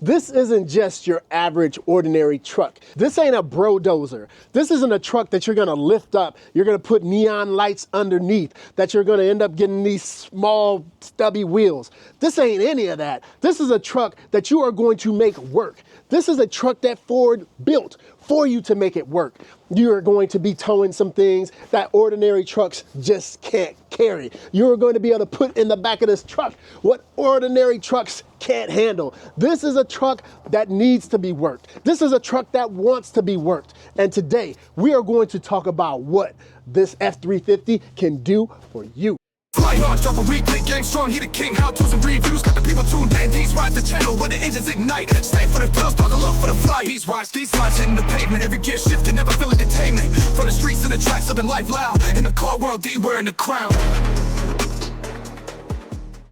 This isn't just your average ordinary truck. This ain't a bro-dozer. This isn't a truck that you're gonna lift up. You're gonna put neon lights underneath, that you're gonna end up getting these small stubby wheels. This ain't any of that. This is a truck that you are going to make work. This is a truck that Ford built for you to make it work. You are going to be towing some things that ordinary trucks just can't carry. You are going to be able to put in the back of this truck what ordinary trucks can't handle. This is a truck that needs to be worked. This is a truck that wants to be worked. And today we are going to talk about what this F-350 can do for you. Fly hard, drop a weekly, game strong, he the king, how to's and reviews, got the people tuned in, D'Z RIDEZ the channel, when the engines ignite, stay for the pills, dog, love for the fly, D'Z RIDEZ, these lines hitting the pavement, every gear shifting, never feeling detainment, from the streets to the tracks, living life loud, in the car world, D wearing the crown.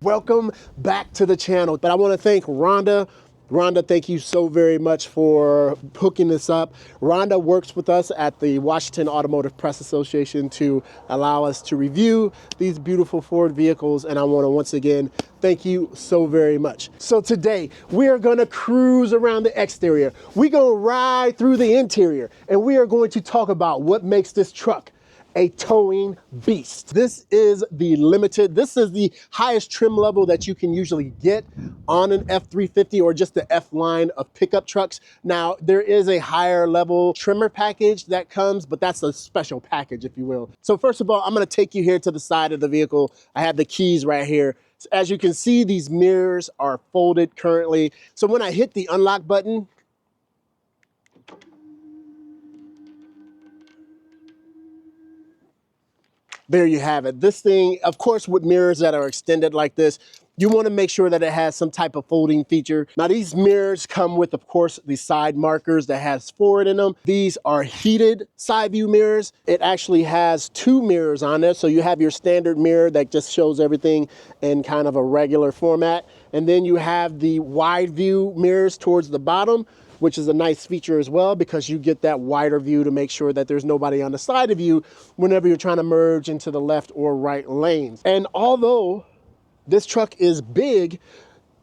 Welcome back to the channel, but I want to thank Rhonda. Rhonda, thank you so very much for hooking this up. Rhonda works with us at the Washington Automotive Press Association to allow us to review these beautiful Ford vehicles, and I want to once again thank you so very much. So today we are going to cruise around the exterior. We're going to ride through the interior, and we are going to talk about what makes this truck a towing beast. This is the limited, this is the highest trim level that you can usually get on an F-350 or just the F line of pickup trucks. Now, there is a higher level trimmer package that comes, but that's a special package, if you will. So first of all, I'm gonna take you here to the side of the vehicle. I have the keys right here. As you can see, these mirrors are folded currently. So when I hit the unlock button, there you have it. This thing, of course, with mirrors that are extended like this, you want to make sure that it has some type of folding feature. Now, these mirrors come with, of course, the side markers that has forward in them. These are heated side view mirrors. It actually has two mirrors on there. So you have your standard mirror that just shows everything in kind of a regular format. And then you have the wide view mirrors towards the bottom, which is a nice feature as well, because you get that wider view to make sure that there's nobody on the side of you whenever you're trying to merge into the left or right lanes. And although this truck is big,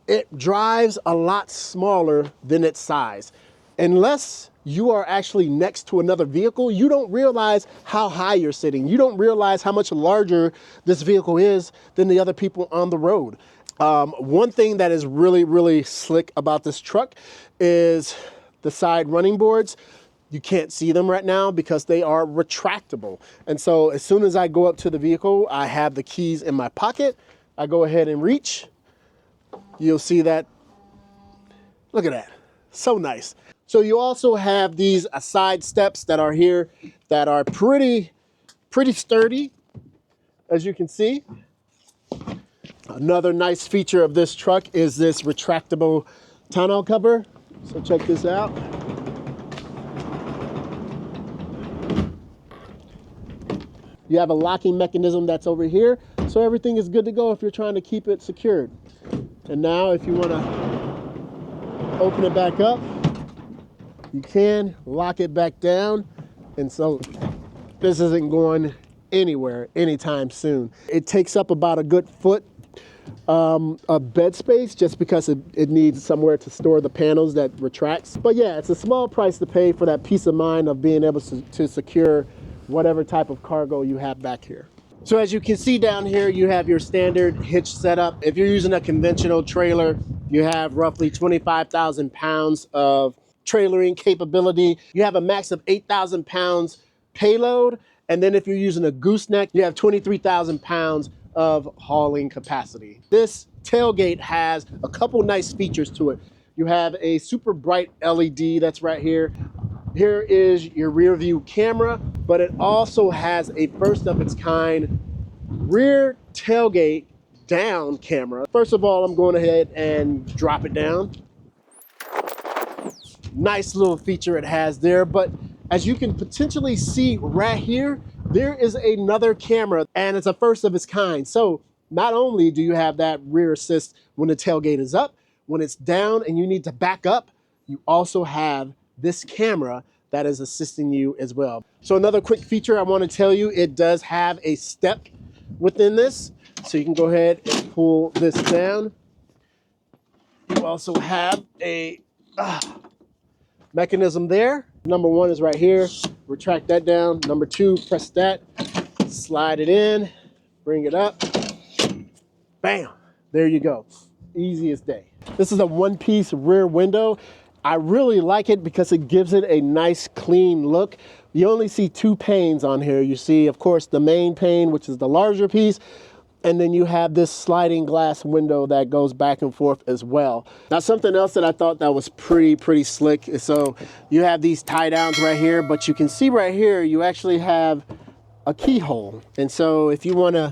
it drives a lot smaller than its size. Unless you are actually next to another vehicle, you don't realize how high you're sitting. You don't realize how much larger this vehicle is than the other people on the road. One thing that is really, really slick about this truck is the side running boards. You can't see them right now because they are retractable. And so as soon as I go up to the vehicle, I have the keys in my pocket. I go ahead and reach. You'll see that. Look at that. So nice. So you also have these side steps that are here that are pretty sturdy, as you can see. Another nice feature of this truck is this retractable tonneau cover. So check this out. You have a locking mechanism that's over here, so everything is good to go if you're trying to keep it secured. And now if you want to open it back up, you can lock it back down. And so this isn't going anywhere anytime soon. It takes up about a good foot of bed space just because it needs somewhere to store the panels that retracts. But yeah, it's a small price to pay for that peace of mind of being able to secure whatever type of cargo you have back here. So as you can see down here, you have your standard hitch setup. If you're using a conventional trailer, you have roughly 25,000 pounds of trailering capability. You have a max of 8,000 pounds payload. And then if you're using a gooseneck, you have 23,000 pounds of hauling capacity. This tailgate has a couple nice features to it. You have a super bright LED that's right here. Here is your rear view camera, but it also has a first of its kind rear tailgate down camera. First of all, I'm going ahead and drop it down. Nice little feature it has there, but as you can potentially see right here, there is another camera and it's a first of its kind. So not only do you have that rear assist when the tailgate is up, when it's down and you need to back up, you also have this camera that is assisting you as well. So another quick feature I want to tell you, it does have a step within this. So you can go ahead and pull this down. You also have a mechanism there. Number one is right here. Retract that down. Number two, press that, slide it in, bring it up. Bam, there you go. Easiest day. This is a one-piece rear window. I really like it because it gives it a nice clean look. You only see two panes on here. You see, of course, the main pane, which is the larger piece, and then you have this sliding glass window that goes back and forth as well. Now, something else that I thought that was pretty slick is, so you have these tie downs right here, but you can see right here, you actually have a keyhole. And so if you wanna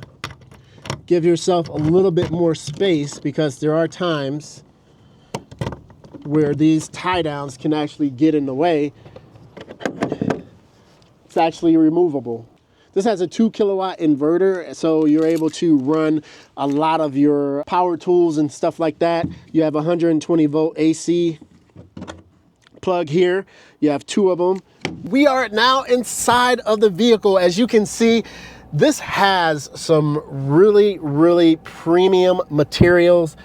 give yourself a little bit more space, because there are times where these tie downs can actually get in the way, it's actually removable. This has a 2 kilowatt inverter, so you're able to run a lot of your power tools and stuff like that. You have a 120 volt AC plug here. You have two of them. We are now inside of the vehicle. As you can see, this has some really premium materials.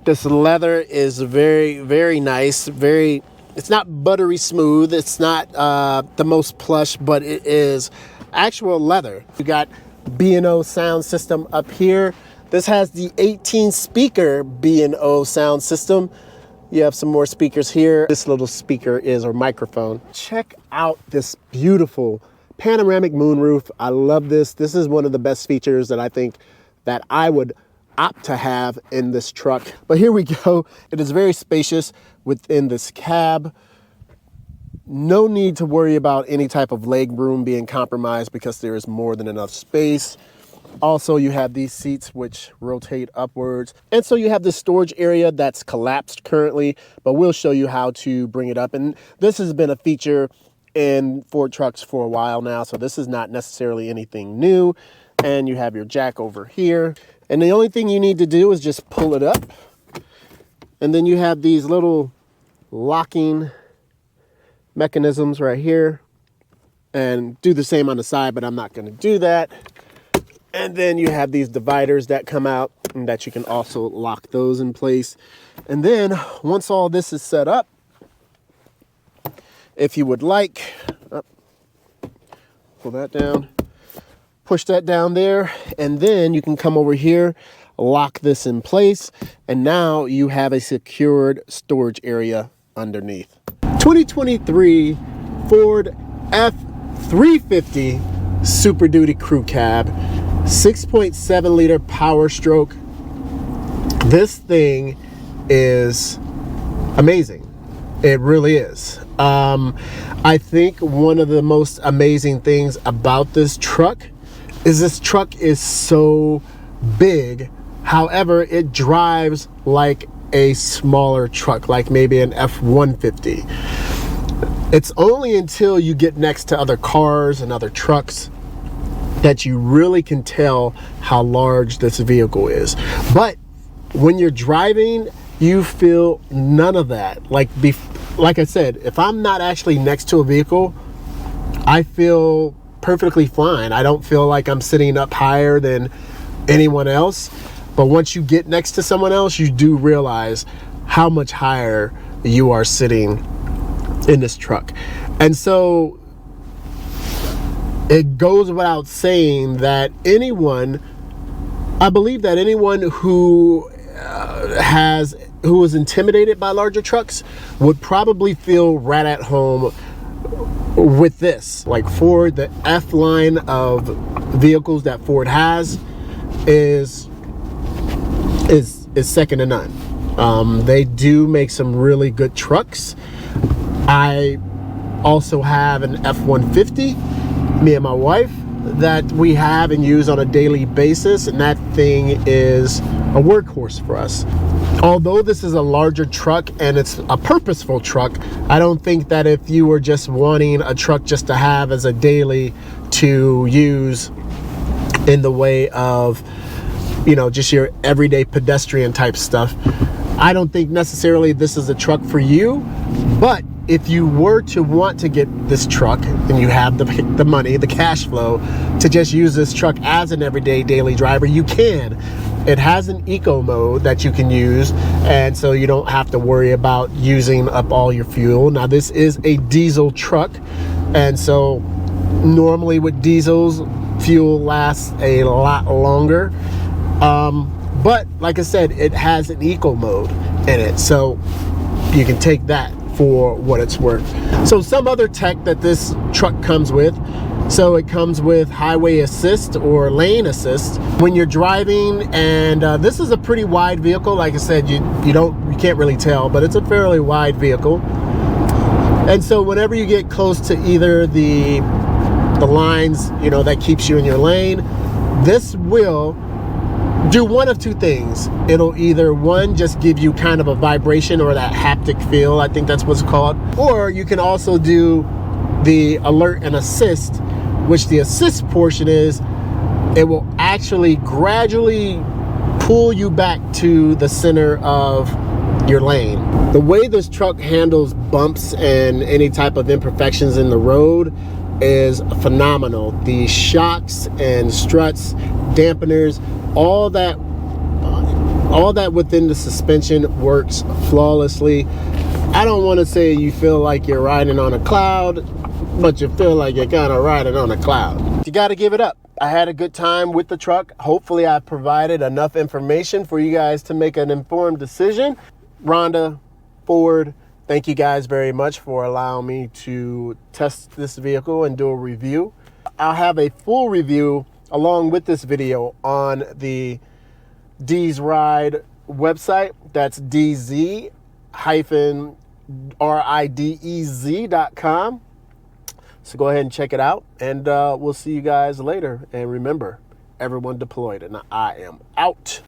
This leather is very nice. It's not buttery smooth. It's not the most plush, but it is actual leather. You got B&O sound system up here. This has the 18 speaker B&O sound system. You have some more speakers here. This little speaker is our microphone. Check out this beautiful panoramic moonroof. I love this. This is one of the best features that I think that I would opt to have in this truck. But here we go. It is very spacious within this cab. No need to worry about any type of leg room being compromised because there is more than enough space. Also, you have these seats which rotate upwards. And so you have this storage area that's collapsed currently, but we'll show you how to bring it up. And this has been a feature in Ford trucks for a while now, so this is not necessarily anything new. And you have your jack over here. And the only thing you need to do is just pull it up. And then you have these little locking mechanisms right here, and do the same on the side, but I'm not going to do that. And then you have these dividers that come out and that you can also lock those in place. And then once all this is set up, if you would like, pull that down, push that down there, and then you can come over here, lock this in place, and now you have a secured storage area underneath. 2023 Ford F-350 Super Duty Crew Cab, 6.7 liter Power Stroke. This thing is amazing. It really is. I think one of the most amazing things about this truck is so big. However, it drives like a smaller truck, like maybe an F-150. It's only until you get next to other cars and other trucks that you really can tell how large this vehicle is. But when you're driving, you feel none of that. Like I said, if I'm not actually next to a vehicle, I feel perfectly fine. I don't feel like I'm sitting up higher than anyone else. But once you get next to someone else, you do realize how much higher you are sitting in this truck. And so it goes without saying that I believe that anyone who is intimidated by larger trucks would probably feel right at home with this. Like Ford, the F line of vehicles that Ford has is second to none. They do make some really good trucks. I also have an F-150, me and my wife, that we have and use on a daily basis, and that thing is a workhorse for us. Although this is a larger truck and it's a purposeful truck, I don't think that if you were just wanting a truck just to have as a daily to use in the way of, you know, just your everyday pedestrian type stuff, I don't think necessarily this is a truck for you. But if you were to want to get this truck and you have the money, the cash flow to just use this truck as an everyday daily driver, you can. It has an eco mode that you can use, and so you don't have to worry about using up all your fuel. Now this is a diesel truck, and so normally with diesels, fuel lasts a lot longer. But like I said, it has an eco mode in it, so you can take that for what it's worth. So some other tech that this truck comes with. So it comes with highway assist or lane assist when you're driving, and this is a pretty wide vehicle. Like I said, you can't really tell, but it's a fairly wide vehicle. And so whenever you get close to either the lines, you know, that keeps you in your lane, this will do one of two things. It'll either, one, just give you kind of a vibration or that haptic feel, I think that's what's called, or you can also do the alert and assist, which the assist portion is, it will actually gradually pull you back to the center of your lane. The way this truck handles bumps and any type of imperfections in the road is phenomenal. The shocks and struts, dampeners, all that within the suspension works flawlessly. I don't want to say you feel like you're riding on a cloud, but you feel like you're kind of riding on a cloud. You got to give it up. I had a good time with the truck. Hopefully I provided enough information for you guys to make an informed decision. Rhonda, Ford, thank you guys very much for allowing me to test this vehicle and do a review. I'll have a full review along with this video on the D'Z RIDEZ website. That's DZ-RIDEZ.com. So go ahead and check it out, and we'll see you guys later. And remember, everyone deployed, and I am out.